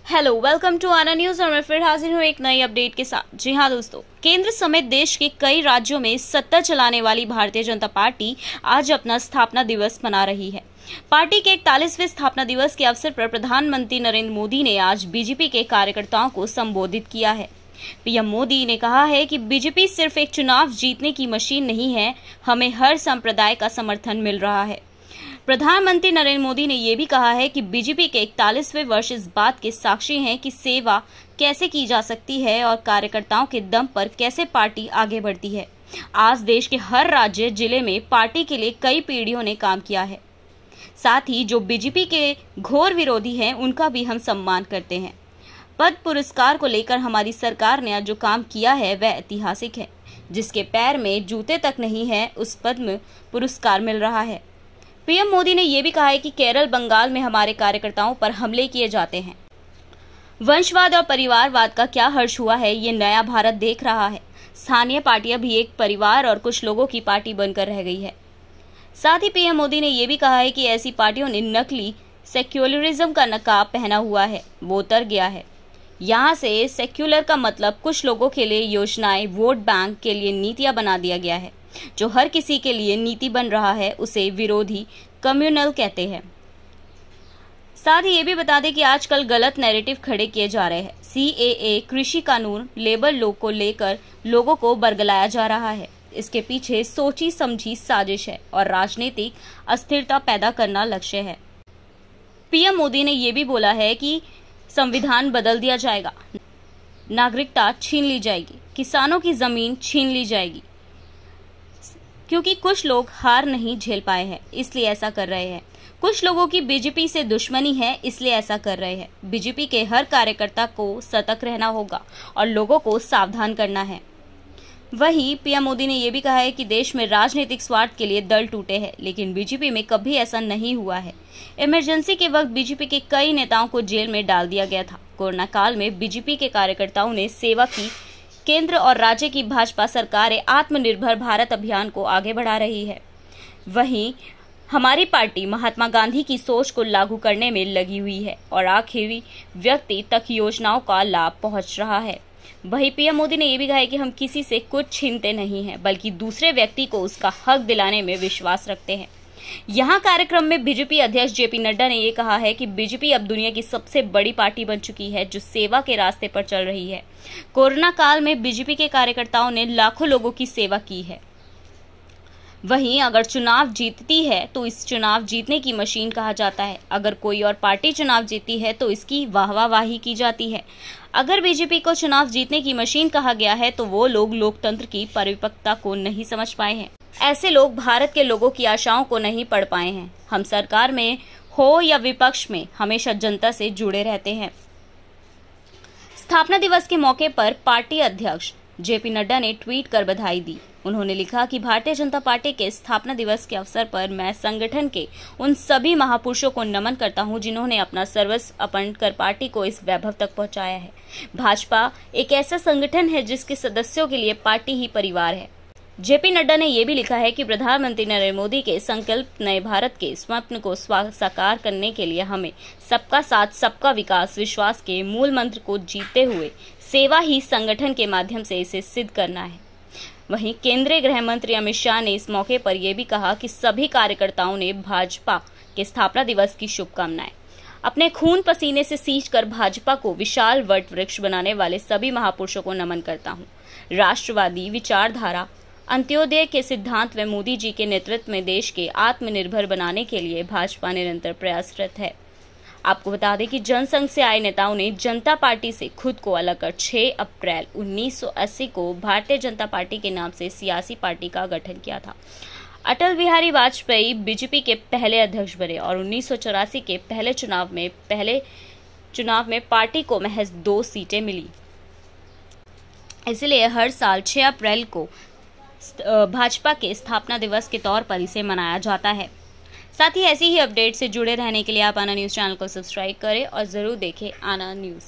Hello, welcome to आना news और मैं फिर हाजिर हूँ एक नई अपडेट के साथ। जी हाँ दोस्तों, केंद्र समेत देश के कई राज्यों में सत्ता चलाने वाली भारतीय जनता पार्टी आज अपना स्थापना दिवस मना रही है। पार्टी के 41वें स्थापना दिवस के अवसर पर प्रधानमंत्री नरेंद्र मोदी ने आज बीजेपी के कार्यकर्ताओं को संबोधित किया है। पीएम मोदी ने कहा है कि बीजेपी सिर्फ एक चुनाव जीतने की मशीन नहीं है, हमें हर संप्रदाय का समर्थन मिल रहा है। प्रधानमंत्री नरेंद्र मोदी ने यह भी कहा है कि बीजेपी के 41वें वर्ष इस बात के साक्षी हैं कि सेवा कैसे की जा सकती है और कार्यकर्ताओं के दम पर कैसे पार्टी आगे बढ़ती है। आज देश के हर राज्य जिले में पार्टी के लिए कई पीढ़ियों ने काम किया है। साथ ही जो बीजेपी के घोर विरोधी हैं उनका भी हम सम्मान करते हैं। पद्म पुरस्कार को लेकर हमारी सरकार ने जो काम किया है वह ऐतिहासिक है। जिसके पैर में जूते तक नहीं है उस पद्म पुरस्कार मिल रहा है। पीएम मोदी ने यह भी कहा है कि केरल, बंगाल में हमारे कार्यकर्ताओं पर हमले किए जाते हैं। वंशवाद और परिवारवाद का क्या हर्ष हुआ है, ये नया भारत देख रहा है। स्थानीय पार्टियां भी एक परिवार और कुछ लोगों की पार्टी बनकर रह गई है। साथ ही पीएम मोदी ने यह भी कहा है कि ऐसी पार्टियों ने नकली सेक्युलरिज्म का नकाब पहना हुआ है, वो उतर गया है। यहाँ से सेक्युलर का मतलब कुछ लोगों के लिए योजनाएं, वोट बैंक के लिए नीतियां बना दिया गया है। जो हर किसी के लिए नीति बन रहा है उसे विरोधी कम्युनल कहते हैं। साथ ही ये भी बता दें कि आजकल गलत नैरेटिव खड़े किए जा रहे हैं। सीएए, कृषि कानून, लेबर लॉ को लेकर लोगों को बरगलाया जा रहा है। इसके पीछे सोची समझी साजिश है और राजनीतिक अस्थिरता पैदा करना लक्ष्य है। पीएम मोदी ने यह भी बोला है कि संविधान बदल दिया जाएगा, नागरिकता छीन ली जाएगी, किसानों की जमीन छीन ली जाएगी, क्योंकि कुछ लोग हार नहीं झेल पाए हैं इसलिए ऐसा कर रहे हैं। कुछ लोगों की बीजेपी से दुश्मनी है इसलिए ऐसा कर रहे हैं। बीजेपी के हर कार्यकर्ता को सतर्क रहना होगा और लोगों को सावधान करना है। वहीं पीएम मोदी ने यह भी कहा है कि देश में राजनीतिक स्वार्थ के लिए दल टूटे हैं, लेकिन बीजेपी में कभी ऐसा नहीं हुआ है। इमरजेंसी के वक्त बीजेपी के कई नेताओं को जेल में डाल दिया गया था। कोरोना काल में बीजेपी के कार्यकर्ताओं ने सेवा की। केंद्र और राज्य की भाजपा सरकारें आत्मनिर्भर भारत अभियान को आगे बढ़ा रही है। वहीं हमारी पार्टी महात्मा गांधी की सोच को लागू करने में लगी हुई है और आखिरी व्यक्ति तक योजनाओं का लाभ पहुंच रहा है। वहीं पीएम मोदी ने यह भी कहा है कि हम किसी से कुछ छीनते नहीं हैं, बल्कि दूसरे व्यक्ति को उसका हक दिलाने में विश्वास रखते हैं। यहाँ कार्यक्रम में बीजेपी अध्यक्ष जेपी नड्डा ने यह कहा है कि बीजेपी अब दुनिया की सबसे बड़ी पार्टी बन चुकी है जो सेवा के रास्ते पर चल रही है। कोरोना काल में बीजेपी के कार्यकर्ताओं ने लाखों लोगों की सेवा की है। वहीं अगर चुनाव जीतती है तो इस चुनाव जीतने की मशीन कहा जाता है। अगर कोई और पार्टी चुनाव जीती है तो इसकी वाहवाही की जाती है। अगर बीजेपी को चुनाव जीतने की मशीन कहा गया है तो वो लोग लोकतंत्र की परिपक्वता को नहीं समझ पाए हैं। ऐसे लोग भारत के लोगों की आशाओं को नहीं पढ़ पाए हैं। हम सरकार में हो या विपक्ष में हमेशा जनता से जुड़े रहते हैं। स्थापना दिवस के मौके पर पार्टी अध्यक्ष जेपी नड्डा ने ट्वीट कर बधाई दी। उन्होंने लिखा कि भारतीय जनता पार्टी के स्थापना दिवस के अवसर पर मैं संगठन के उन सभी महापुरुषों को नमन करता हूं जिन्होंने अपना सर्वस्व अर्पण कर पार्टी को इस वैभव तक पहुंचाया है। भाजपा एक ऐसा संगठन है जिसके सदस्यों के लिए पार्टी ही परिवार है। जेपी नड्डा ने यह भी लिखा है कि प्रधानमंत्री नरेंद्र मोदी के संकल्प नए भारत के स्वप्न को साकार करने के लिए हमें सबका साथ, सबका विकास, विश्वास के मूल मंत्र को जीते हुए सेवा ही संगठन के माध्यम से इसे सिद्ध करना है। वहीं केंद्रीय गृह मंत्री अमित शाह ने इस मौके पर यह भी कहा कि सभी कार्यकर्ताओं ने भाजपा के स्थापना दिवस की शुभकामनाएं। अपने खून पसीने से सींचकर भाजपा को विशाल वट वृक्ष बनाने वाले सभी महापुरुषों को नमन करता हूं। राष्ट्रवादी विचारधारा, अंत्योदय के सिद्धांत व मोदी जी के नेतृत्व में देश के आत्मनिर्भर बनाने के लिए भाजपा निरंतर प्रयासरत है। आपको बता दें कि जनसंघ से आए नेताओं ने जनता पार्टी से खुद को अलग कर 6 अप्रैल 1980 को भारतीय जनता पार्टी के नाम से सियासी पार्टी का गठन किया था। अटल बिहारी वाजपेयी बीजेपी के पहले अध्यक्ष बने और 1984 के पहले चुनाव में पार्टी को महज 2 सीटें मिली। इसलिए हर साल 6 अप्रैल को भाजपा के स्थापना दिवस के तौर पर इसे मनाया जाता है। साथ ही ऐसी ही अपडेट से जुड़े रहने के लिए आप आना न्यूज़ चैनल को सब्सक्राइब करें और ज़रूर देखें आना न्यूज़।